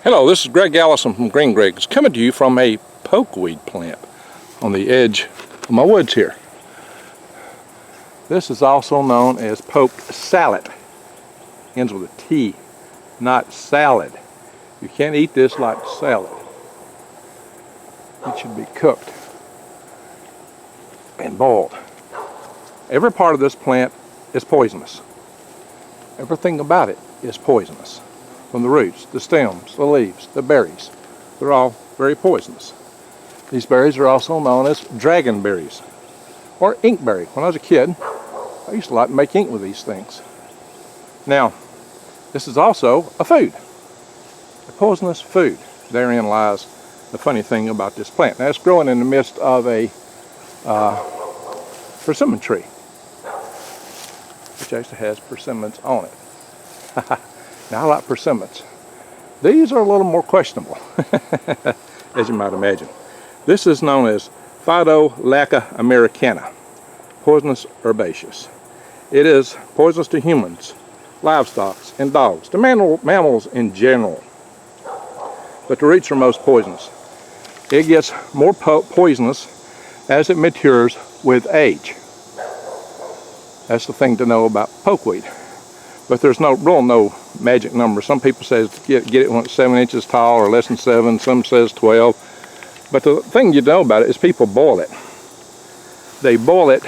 Hello, this is Greg Allison from Green Greg's, coming to you from a pokeweed plant on the edge of my woods here. This is also known as poke sallet. Ends with a T, not salad. You can't eat this like salad. It should be cooked and boiled. Every part of this plant is poisonous. Everything about it is poisonous. From the roots, the stems, the leaves, the berries. They're all very poisonous. These berries are also known as dragon berries or inkberry. When I was a kid, I used to like to make ink with these things. Now, this is also a food, a poisonous food. Therein lies the funny thing about this plant. Now, it's growing in the midst of a persimmon tree, which actually has persimmons on it. Now, I like persimmons. These are a little more questionable, as you might imagine. This is known as Phytolacca americana, poisonous herbaceous. It is poisonous to humans, livestock, and dogs, to mammals in general. But the roots are most poisonous. It gets more poisonous as it matures with age. That's the thing to know about pokeweed. But there's no magic number. Some people say get it when it's 7 inches tall or less than 7. Some says 12. But the thing you know about it is people boil it. They boil it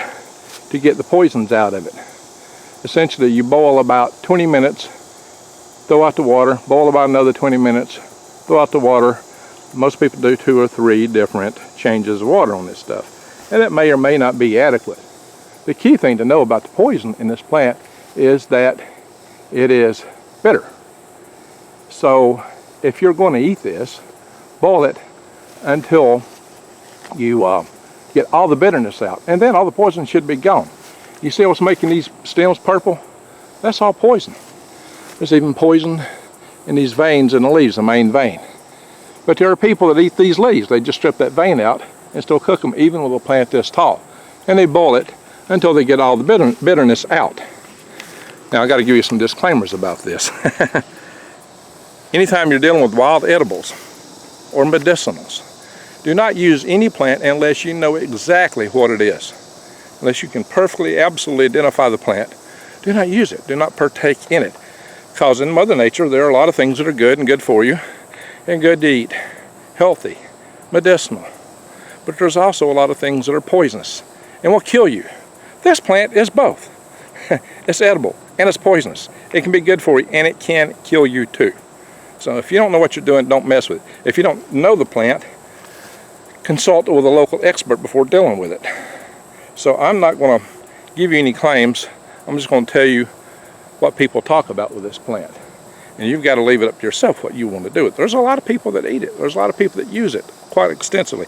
to get the poisons out of it. Essentially, you boil about 20 minutes, throw out the water, boil about another 20 minutes, throw out the water. Most people do 2 or 3 different changes of water on this stuff. And that may or may not be adequate. The key thing to know about the poison in this plant is that it is bitter. So if you're going to eat this, boil it until you get all the bitterness out, and then all the poison should be gone. You see what's making these stems purple? That's all poison. There's even poison in these veins in the leaves, the main vein. But there are people that eat these leaves. They just strip that vein out and still cook them even with a plant this tall. And they boil it until they get all the bitterness out. Now, I got to give you some disclaimers about this. Anytime you're dealing with wild edibles or medicinals, do not use any plant unless you know exactly what it is. Unless you can perfectly, absolutely identify the plant, do not use it. Do not partake in it. Because in Mother Nature, there are a lot of things that are good and good for you and good to eat, healthy, medicinal. But there's also a lot of things that are poisonous and will kill you. This plant is both. It's edible and it's poisonous. It can be good for you and it can kill you too. So if you don't know what you're doing, don't mess with it. If you don't know the plant, consult with a local expert before dealing with it. So I'm not going to give you any claims. I'm just going to tell you what people talk about with this plant. And you've got to leave it up to yourself what you want to do with it. There's a lot of people that eat it. There's a lot of people that use it quite extensively.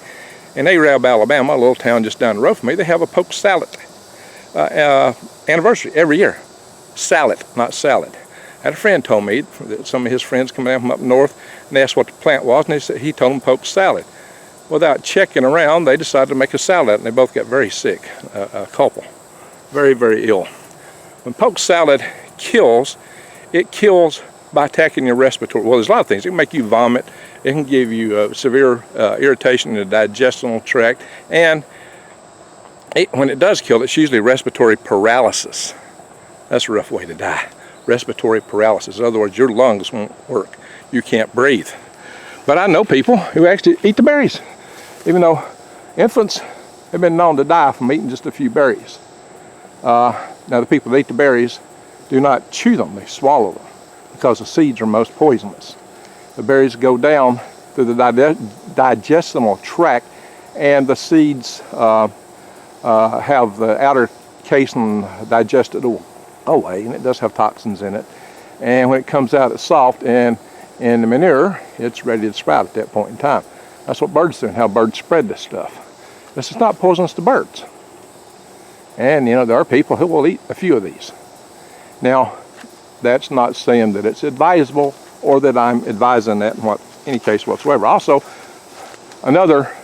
In Arab, Alabama, a little town just down the road from me, they have a poke sallet anniversary every year. Sallet, not salad. I had a friend told me that some of his friends come down from up north and they asked what the plant was, and he told them poke salad. Without checking around, they decided to make a salad, and they both got very sick, a couple. Very, very ill. When poke salad kills, it kills by attacking your respiratory. Well, there's a lot of things. It can make you vomit. It can give you severe irritation in the digestional tract. And when it does kill, it's usually respiratory paralysis. That's a rough way to die. Respiratory paralysis. In other words, your lungs won't work. You can't breathe. But I know people who actually eat the berries, even though infants have been known to die from eating just a few berries. Now, the people that eat the berries do not chew them. They swallow them because the seeds are most poisonous. The berries go down through the digestible tract, and the seeds have the outer casing digested away, and it does have toxins in it. And when it comes out, it's soft, and in the manure, it's ready to sprout at that point in time. That's what birds do and how birds spread this stuff. This is not poisonous to birds. And, you know, there are people who will eat a few of these. Now, that's not saying that it's advisable or that I'm advising that in any case whatsoever. Also, another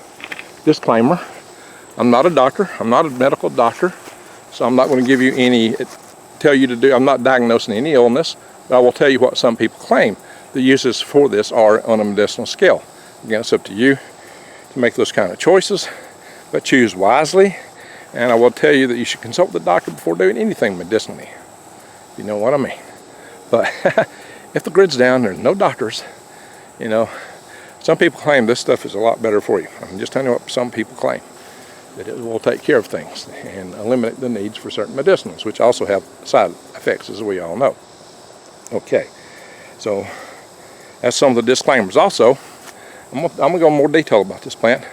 disclaimer, I'm not a doctor, I'm not a medical doctor, so I'm not going to give you any, tell you to do, I'm not diagnosing any illness, but I will tell you what some people claim. the uses for this are on a medicinal scale. Again, it's up to you to make those kind of choices, but choose wisely. And I will tell you that you should consult the doctor before doing anything medicinally. You know what I mean. But if the grid's down, there's no doctors. You know, some people claim this stuff is a lot better for you. I'm just telling you what some people claim. That it will take care of things and eliminate the needs for certain medicinals, which also have side effects, as we all know. Okay, so that's some of the disclaimers. Also, I'm going to go in more detail about this plant.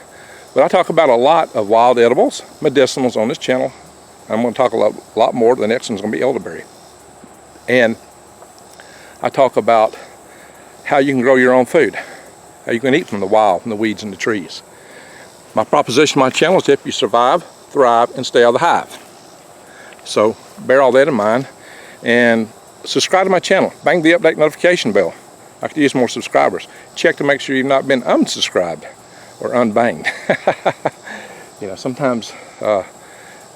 But I talk about a lot of wild edibles, medicinals on this channel. I'm going to talk a lot more. The next one's going to be elderberry. And I talk about how you can grow your own food, how you can eat from the wild, from the weeds and the trees. My proposition on my channel is to help you survive, thrive, and stay out of the hive. So bear all that in mind and subscribe to my channel. Bang the update notification bell. I could use more subscribers. Check to make sure you've not been unsubscribed or unbanged. You know, sometimes the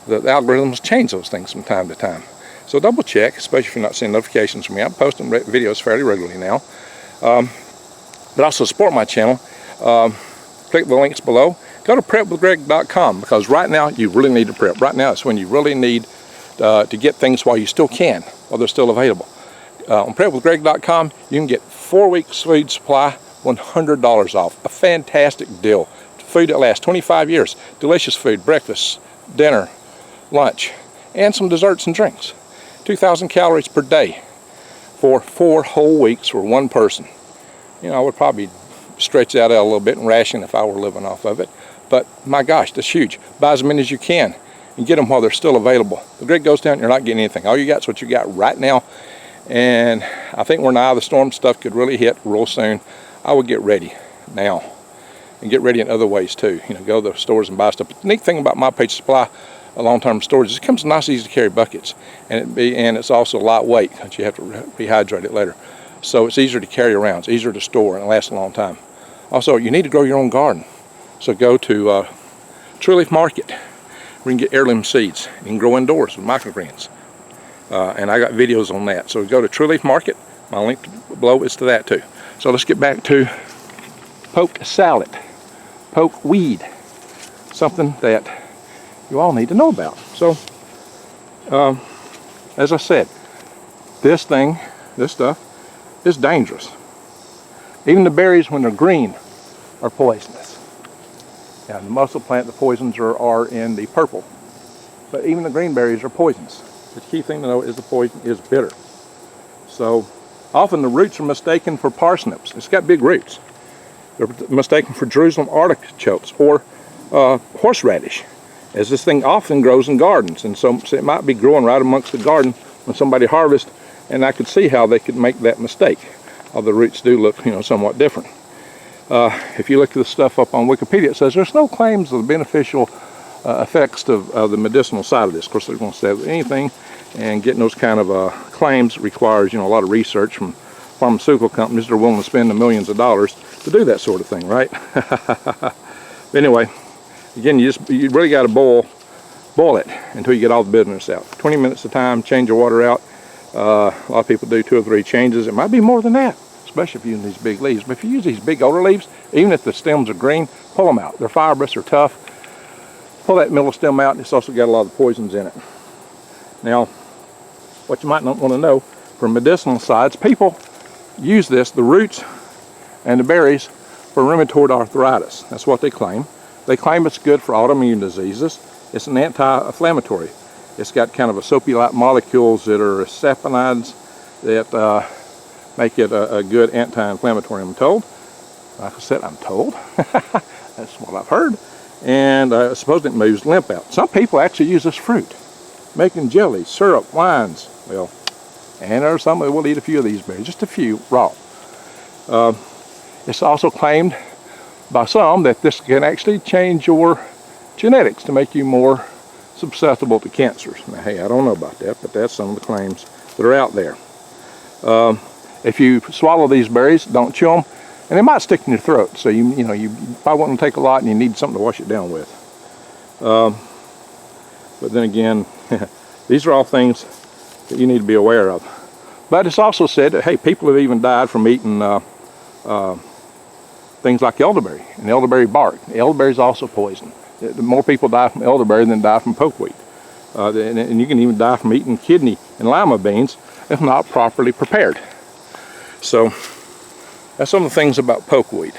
algorithms change those things from time to time. So double check, especially if you're not seeing notifications from me. I'm posting videos fairly regularly now. But also support my channel. Click the links below. Go to prepwithgreg.com, because right now you really need to prep. Right now it's when you really need to get things while you still can, while they're still available. On prepwithgreg.com you can get 4 weeks food supply, $100 off. A fantastic deal. Food that lasts 25 years. Delicious food, breakfast, dinner, lunch, and some desserts and drinks. 2,000 calories per day for 4 whole weeks for one person. You know, I would probably stretch that out a little bit and ration if I were living off of it. But my gosh, that's huge. Buy as many as you can and get them while they're still available. The grid goes down, you're not getting anything. All you got is what you got right now. And I think we're in the eye of the storm. Stuff could really hit real soon. I would get ready now and get ready in other ways too. You know, go to the stores and buy stuff. But the neat thing about My Page Supply long-term storage is it comes in nice, easy to carry buckets, and it's also lightweight because you have to rehydrate it later. So it's easier to carry around, it's easier to store, and it lasts a long time. Also, you need to grow your own garden. So go to True Leaf Market where you can get heirloom seeds. You can grow indoors with microgreens. And I got videos on that. So go to True Leaf Market. My link below is to that too. So let's get back to poke sallet, poke weed, something that you all need to know about. So, as I said, this stuff is dangerous. Even the berries, when they're green, are poisonous. Now, in the mussel plant, the poisons are in the purple, but even the green berries are poisonous. The key thing to know is the poison is bitter. So, often the roots are mistaken for parsnips. It's got big roots. They're mistaken for Jerusalem artichokes or horseradish, as this thing often grows in gardens, and so it might be growing right amongst the garden when somebody harvests, and I could see how they could make that mistake. All the roots do look, you know, somewhat different. If you look at the stuff up on Wikipedia, it says there's no claims of the beneficial effects of the medicinal side of this. Of course, they're going to say anything, and getting those kind of claims requires, you know, a lot of research from pharmaceutical companies that are willing to spend the millions of dollars to do that sort of thing, right? Anyway, again, you really got to boil it until you get all the bitterness out. 20 minutes at a time, change your water out. A lot of people do 2 or 3 changes. It might be more than that, especially if you use these big leaves. But if you use these big older leaves, even if the stems are green, pull them out. They're fibrous, they're tough. Pull that middle stem out, and it's also got a lot of poisons in it. Now, what you might not want to know, from medicinal sides, people use this, the roots and the berries, for rheumatoid arthritis. That's what they claim. They claim it's good for autoimmune diseases. It's an anti-inflammatory. It's got kind of a soapy-like molecules that are saponides that make it a good anti-inflammatory, I'm told. Like I said, I'm told. That's what I've heard. And supposedly it moves lymph out. Some people actually use this fruit, making jellies, syrup, wines. Well, and there are some that will eat a few of these berries, just a few raw. It's also claimed by some that this can actually change your genetics to make you more susceptible to cancers. Now, hey, I don't know about that, but that's some of the claims that are out there. If you swallow these berries, don't chew them, and they might stick in your throat. So you probably want to take a lot, and you need something to wash it down with. But then again, these are all things that you need to be aware of. But it's also said that, hey, people have even died from eating things like elderberry and elderberry bark. Elderberry is also poison. The more people die from elderberry than die from pokeweed. And you can even die from eating kidney and lima beans if not properly prepared. So that's some of the things about pokeweed.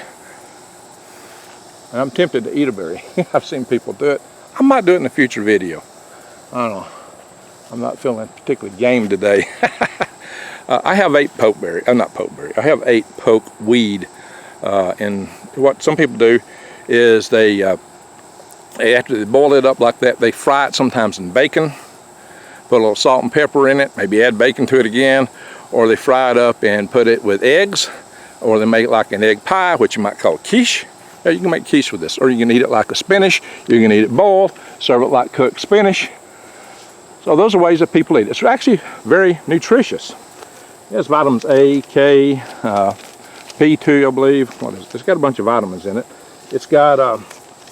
And I'm tempted to eat a berry. I've seen people do it. I might do it in a future video. I don't know. I'm not feeling particularly game today. I have 8 pokeberry. Not pokeberry. I have 8 pokeweed. And what some people do is they after they boil it up like that, they fry it sometimes in bacon, put a little salt and pepper in it, maybe add bacon to it again, or they fry it up and put it with eggs, or they make it like an egg pie, which you might call quiche. Yeah, you can make quiche with this, or you can eat it like a spinach. You can eat it boiled, serve it like cooked spinach. So those are ways that people eat it. It's actually very nutritious. It has vitamins A, K, P2, I believe. What is it? It's got a bunch of vitamins in it. It's got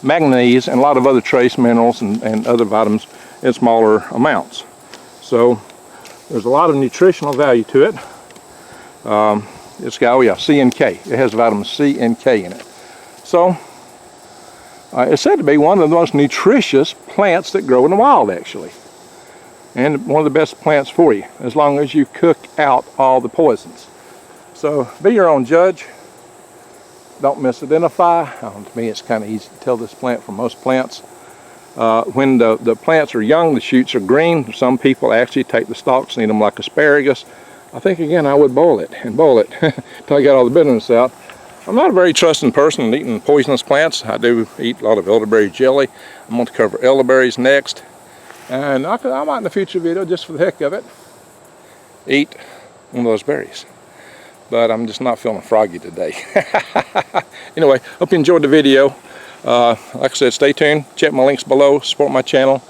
manganese and a lot of other trace minerals and other vitamins in smaller amounts. So there's a lot of nutritional value to it. It's got, oh yeah, C and K. It has vitamins C and K in it. So it's said to be one of the most nutritious plants that grow in the wild, actually. And one of the best plants for you, as long as you cook out all the poisons. So be your own judge. Don't misidentify. To me, it's kind of easy to tell this plant from most plants. When the plants are young, the shoots are green. Some people actually take the stalks and eat them like asparagus. I think, again, I would boil it until I got all the bitterness out. I'm not a very trusting person in eating poisonous plants. I do eat a lot of elderberry jelly. I'm going to cover elderberries next. And I might in a future video, just for the heck of it, eat one of those berries. But I'm just not feeling froggy today. Anyway, hope you enjoyed the video. Like I said, stay tuned. Check my links below. Support my channel.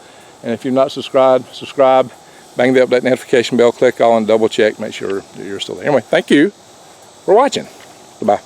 And if you're not subscribed, subscribe. Bang the update notification bell. Click all and double check. Make sure that you're still there. Anyway, thank you for watching. Goodbye.